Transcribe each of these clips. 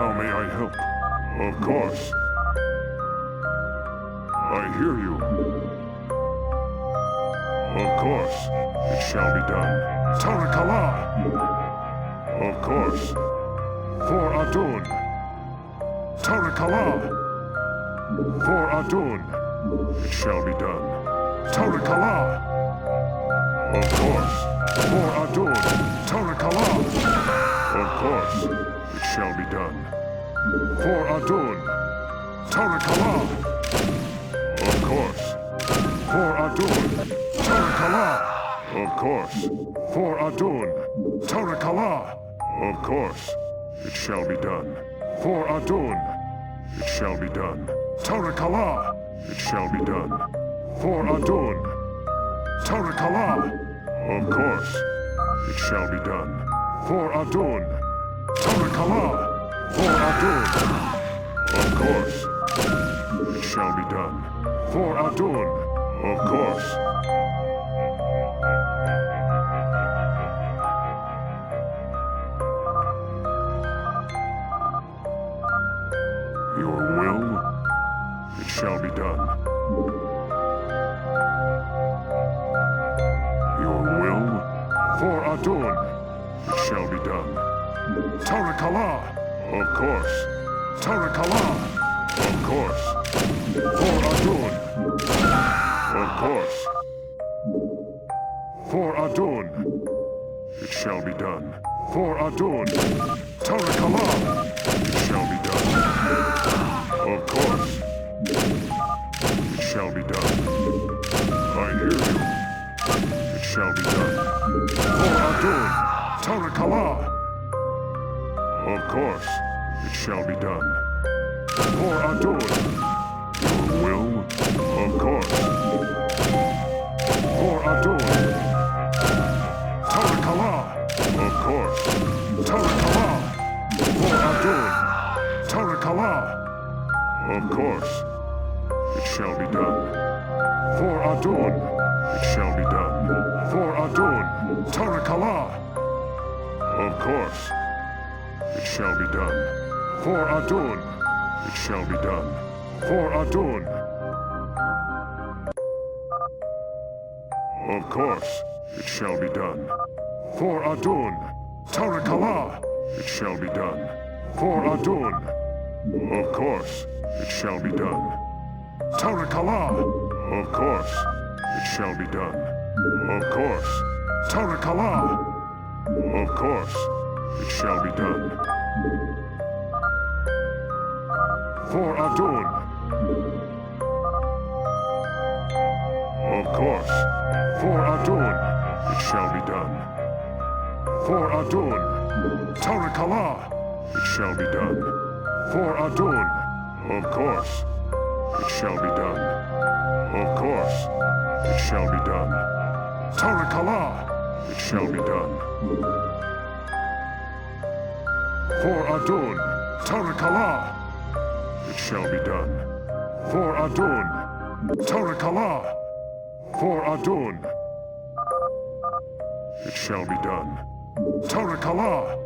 How may I help? Of course. I hear you. Of course. It shall be done. Tarakala! Of course. For Adun. Tarakala! For Adun. It shall be done. Tarakala! Of course. For Adun. Tarakala! Of course. It shall be done. For Adun. Tarakala! Of course. For Adun. Tarakala! Of course. For Adun. Tarakala! Of course. It shall be done. For Adun. It shall be done. Tarakala! It shall be done. For Adun. Tarakala! Of course. It shall be done. For Adun. Tarakala! For Adun. Of course. It shall be done. For Adun. Of course. Your will? It shall be done. Your will? For Adun. It shall be done. Tarakala! Of course. Tarakala! Of course. For Adun. Of course. For Adun. It shall be done. For Adun. Tarakala! It shall be done. Of course. It shall be done. I hear you. It shall be done. For Adun. Tarakala! Of course. It shall be done. For Adun. Your will? Of course. For Adun. Tarakala! Of course. Tarakala! For Adun. Tarakala! Of course. It shall be done. For Adun. It shall be done. For Adun. Tarakala! Of course. It shall be done. For Adun. It shall be done. For Adun. Of course. It shall be done. For Adun. Tarakala! It shall be done. For Adun. Of course. It shall be done. Tarakala! Of course. It shall be done. Of course. Tarakala! Of course. It shall be done. For Adun. Of course. For Adun. It shall be done. For Adun. Tarakala! It shall be done. For Adun. Of course. It shall be done. Of course. It shall be done. Tarakala! It shall be done. For Adun. Tarakala! It shall be done. For Adun. Tarakala! For Adun. It shall be done. Tarakala!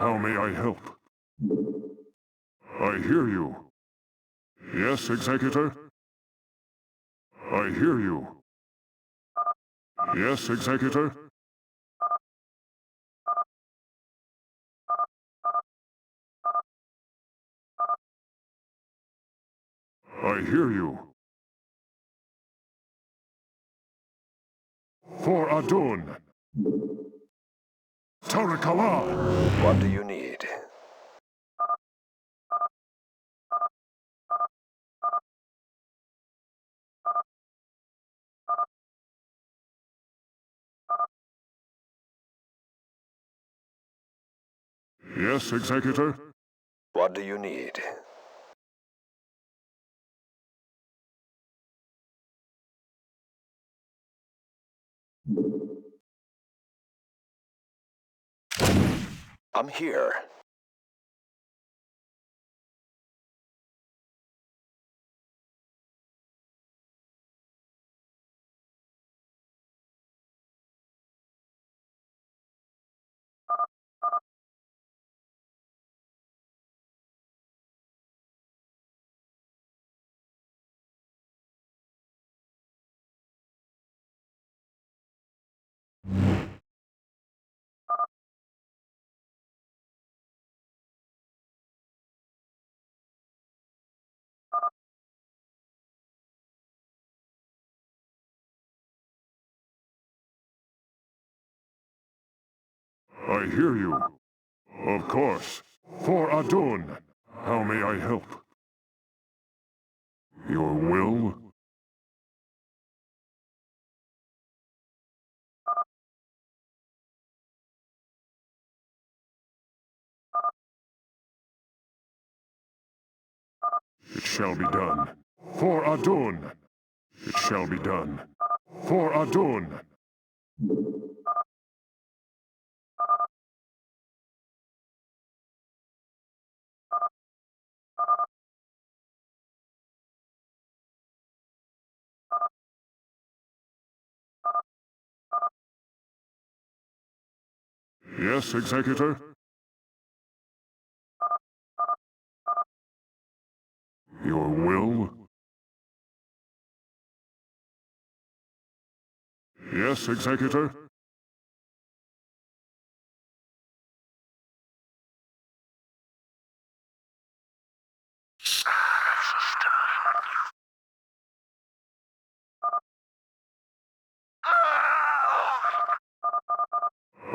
How may I help? I hear you. Yes, Executor? I hear you. Yes, Executor? I hear you. For Adun. Tarakala! What do you need? Yes, Executor? What do you need? I'm here. I hear you. Of course. For Adun. How may I help? Your will? It shall be done. For Adun. It shall be done. For Adun. Yes, Executor? Your will? Yes, Executor?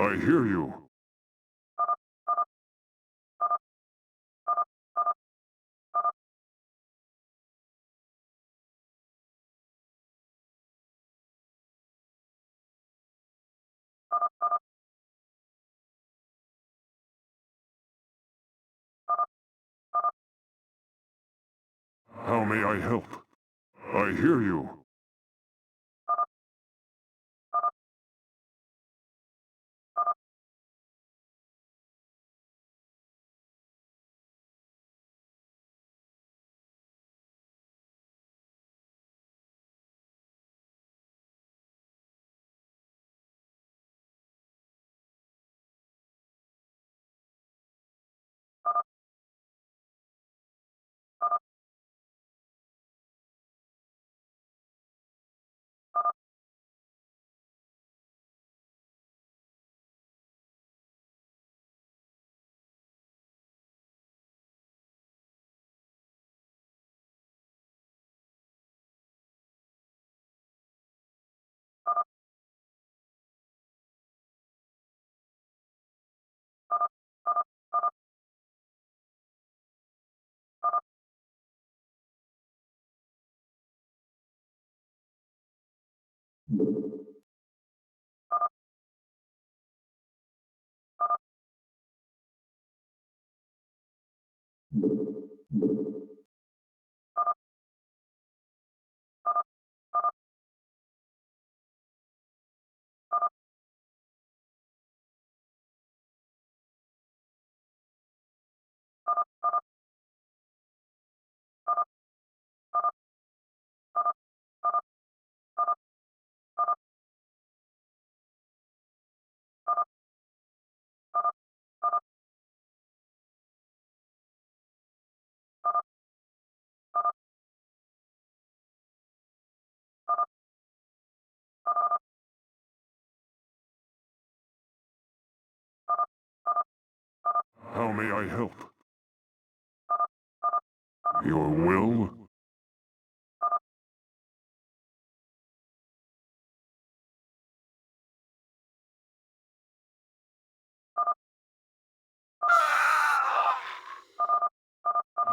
I hear you. How may I help? I hear you. How may I help? Your will?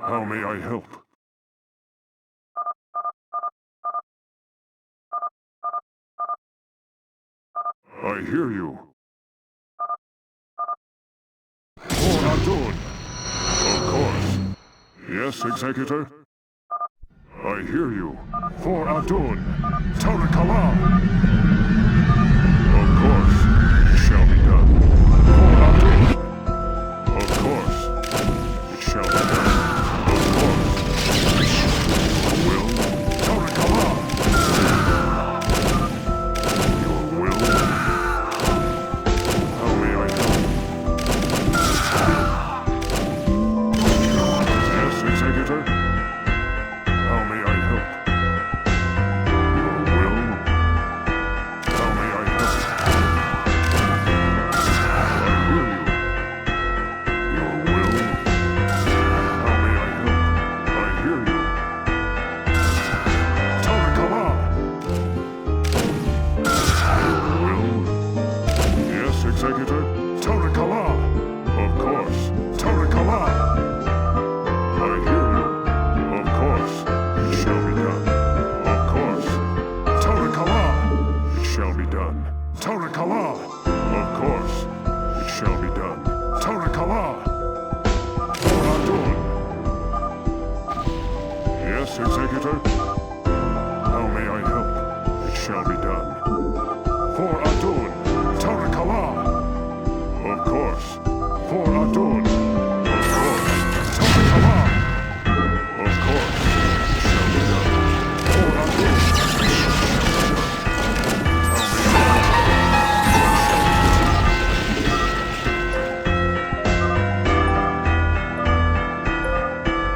How may I help? I hear you. 돌아갑니다. Of course. Yes, executor. I hear you. 돌아갑니다. 돌아갑니다. Of course. It shall be done. 돌아갑니다. Of course. It shall be done. Of course. Will. 돌아갑니다. Your will. How may I help? Yes, executor. How may I help? Your will. How may I help? I hear you. Your will. How may I help? I hear you. 돌아갑니다. Your will. Yes, executor. 돌아갑니다. Of course. 돌아갑니다. I hear you. Of course. It shall be done. Of course. 돌아갑니다. It shall be done. 돌아갑니다. Of course. It shall be done. 돌아갑니다. 돌아갑니다. Yes, executor. How may I help? It shall be done. 돌아갑니다. 돌아갑니다. Of course. 돌아갑니다. Of course. 돌아갑니다. Of course. It shall be done. 돌아갑니다.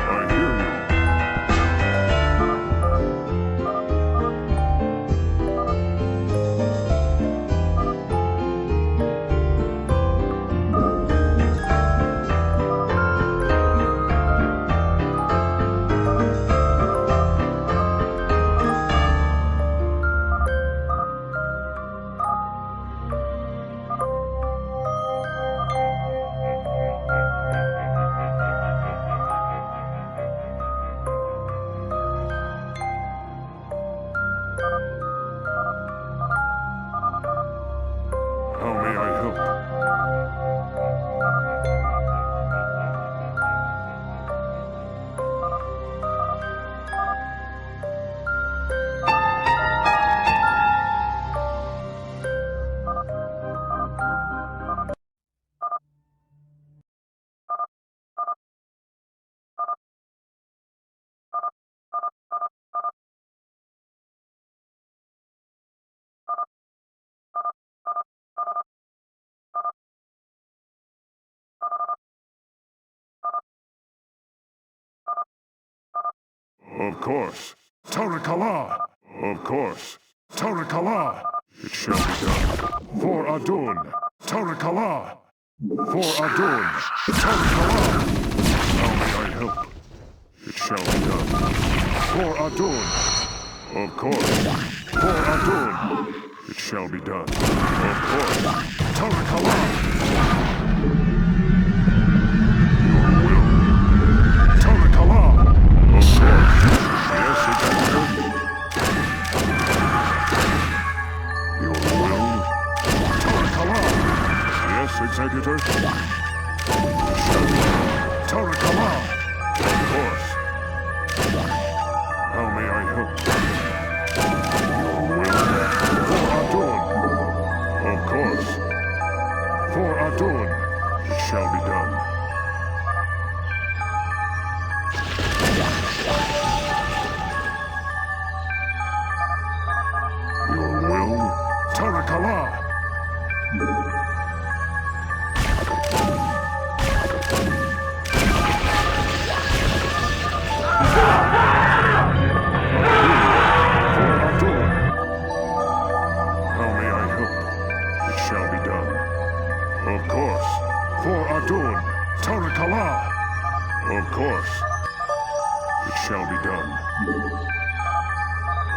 I hear you. How may I help? Of course. 돌아갑니다. Of course. 돌아갑니다. It shall be done. 돌아갑니다. 돌아갑니다. 돌아갑니다. 돌아갑니다. How may I help? It shall be done. 돌아갑니다. Of course. 돌아갑니다. It shall be done. Of course. 돌아갑니다. Your will. 돌아갑니다. Of course. Yes, executor. Your will. 돌아갑니다. Yes, executor. Shall be done. 돌아갑니다. Of course. How may I help? Your will. 돌아갑니다. Of course. 돌아갑니다. It shall be done. Your will. 돌아갑니다. How may I help? It shall be done. Of course. For Adon.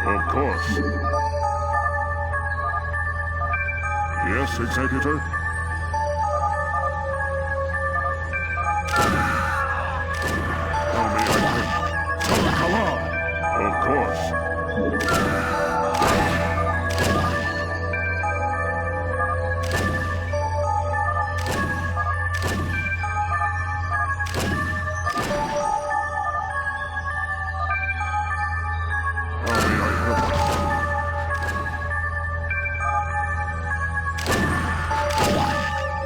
Of course. Yes, Executor. Tell me I can. Tell Of course.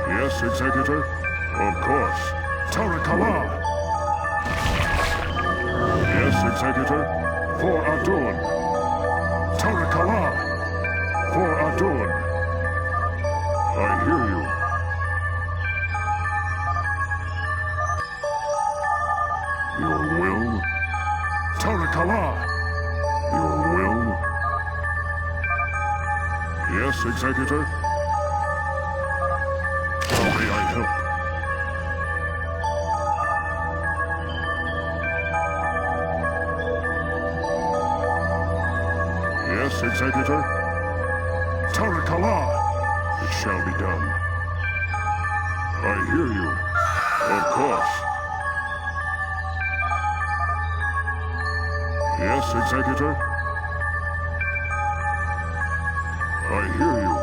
Yes, Executor? Of course. Tarakala! Yes, Executor? For Adun! Tarakala! For Adun! I hear you. Your will? Tarakala! Your will? Yes, Executor? How may I help? Yes, Executor? Tarakala! It shall be done. I hear you. Of course. Yes, Executor? I hear you.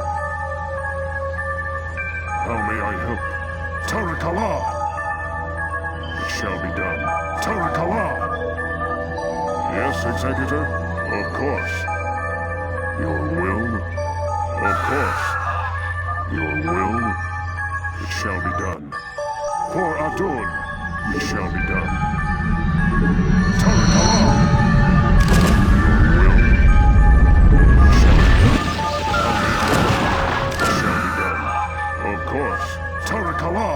How may I help? Tarakala! It shall be done. Tarakala! Yes, Executor? Of course. Your will? Of course. Your will? It shall be done. For Adun, it shall be done. Tarakala! Your will? It shall be done. It shall be done. Of course. Tarakala!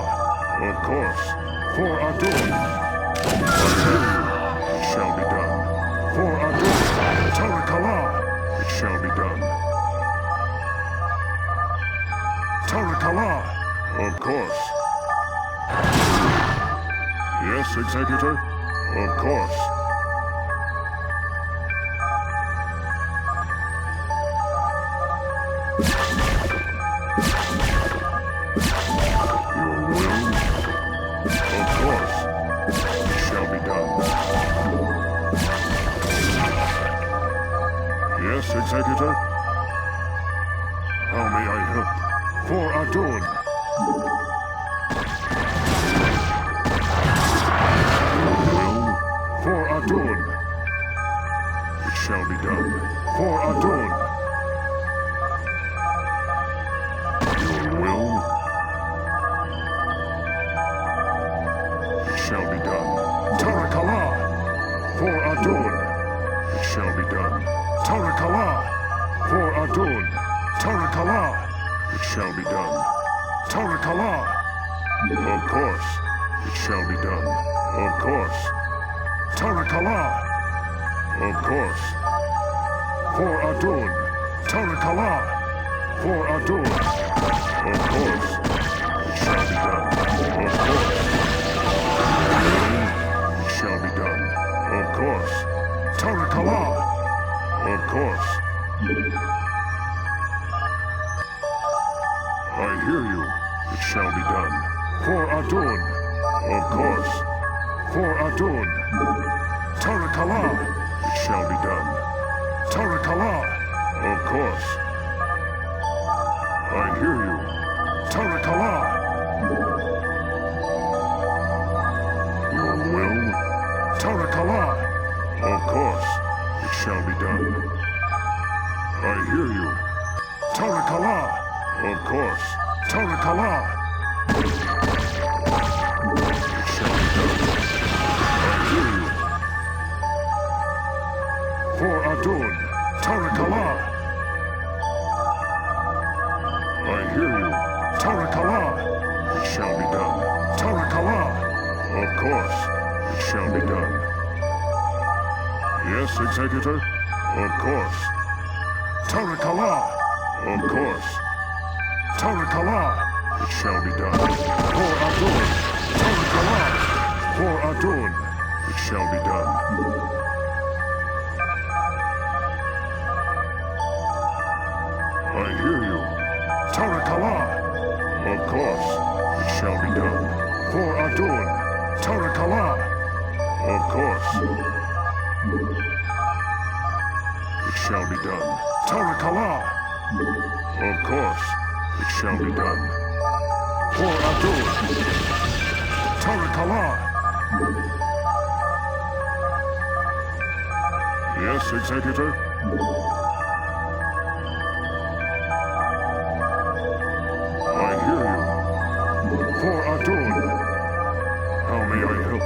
Of course. For Adun. I hear you. It shall be done. For Adun. Tarakala! It shall be done. Tarakala! Of course. Yes, Executor? Of course. Your will? Of course. It shall be done. Yes, Executor? How may I help? For Adun. Your will? For Adun. It shall be done. For Adun. Your will? It shall be done. Tarakala! For Adun. It shall be done. Tarakala! For Adun. Tarakala! It shall be done. Tarakala! Of course. It shall be done. Of course. Tarakala! Of course. For Adun. Tarakala! For Adun. Of course. It shall be done. Of course. It shall be done. Of course. Tarakala! Of course. I hear you. It shall be done. For Adun. Of course. For Adun. Tarakala. It shall be done. Tarakala. Of course. I hear you. Tarakala. Your will? Tarakala. Of course. It shall be done. I hear you. Tarakala. Of course. Tarakala. It shall be done. I hear you. For Adun. Tarakala. I hear you. Tarakala. It shall be done. Tarakala. Of course. It shall be done. Yes, Executor? Of course. Tarakala. Of course. Tarakala. It shall be done. For Adun. Tarakala. For Adun. It shall be done. I hear you. Tarakala. Of course, it shall be done. For Adun. Tarakala. Of course. It shall be done. Tarakala. Of course, it shall be done. For Adun. Tarakala. Yes, Executor? I hear you. For Adun. How may I help?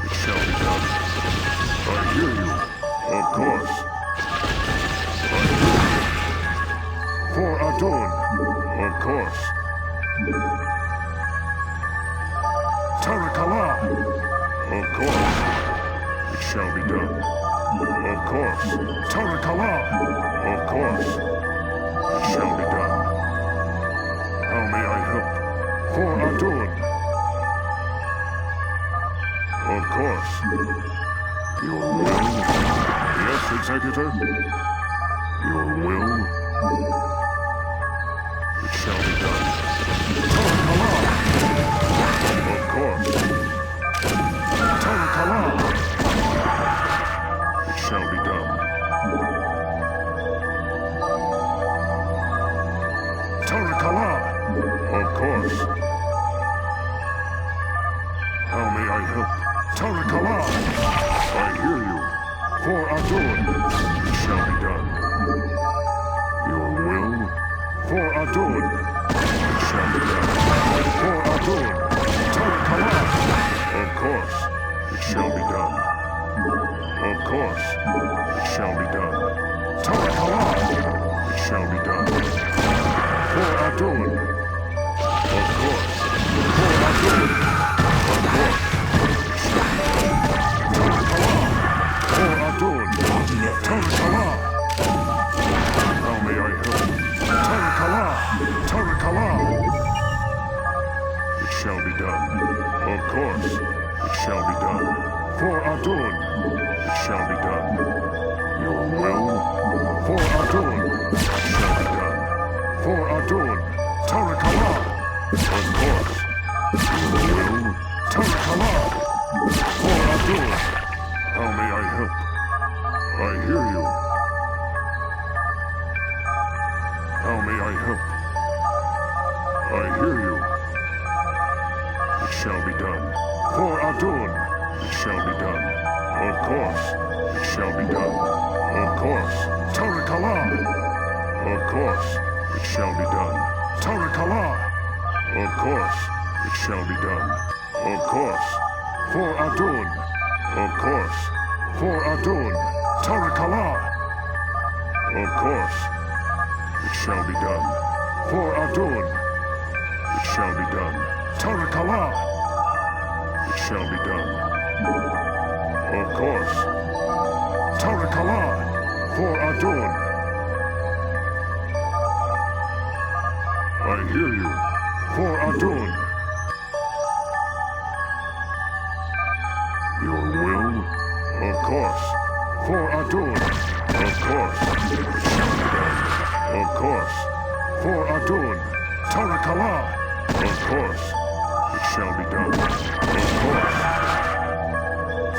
It shall be done. I hear you. Of course. I hear you. For Adun. Of course. Tarakala. Of course. It shall be done. Of course. Tarakala. Of course. It shall be done. How may I help? For Adun. Of course. Your will? Yes, Executor? Your will? It shall be done. Tarakala! Of course. Tarakala! It shall be done. Tarakala! Of course. How may I help? Tarakala! I hear you. For Adun. It shall be done. Your will? For Adun. It shall be done. For Adun. Tarakala! Of course. It shall be done. Of course. It shall be done. Tarakala! It shall be done. For Adun. Of course. For Adun. Of course. For Adun. Tarakala. How may I help? Tarakala. Tarakala. It shall be done. Of course. It shall be done. For Adun. It shall be done. Your will? For Adun. It shall be done. For Adun. Tarakala. Of course. Your will? Tarakala. For Adun. How may I help? I hear you. How may I help? I hear you. It shall be done. For Adun. It shall be done. Of course. It shall be done. Of course. Tarakala. Of course. It shall be done. Tarakala. Of course. It shall be done. Of course. For Adun. Of course. For Adun. Tarakala. Of course. It shall be done. For Adun. It shall be done. Tarakala. It shall be done. Of course. Tarakala. For Adun. I hear you. For Adun. Your will? Of course. For Adun. Of course. It shall be done. Of course. For Adun. Tarakala. Of course. It shall be done. Of course.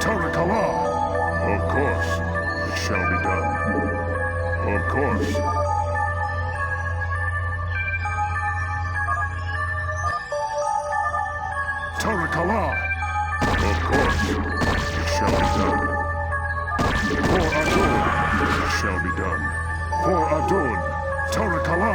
Tarakala. Of course. It shall be done. Of course. Tarakala. Of course. It shall be done. For Adun. It shall be done. For Adun. Tarakala.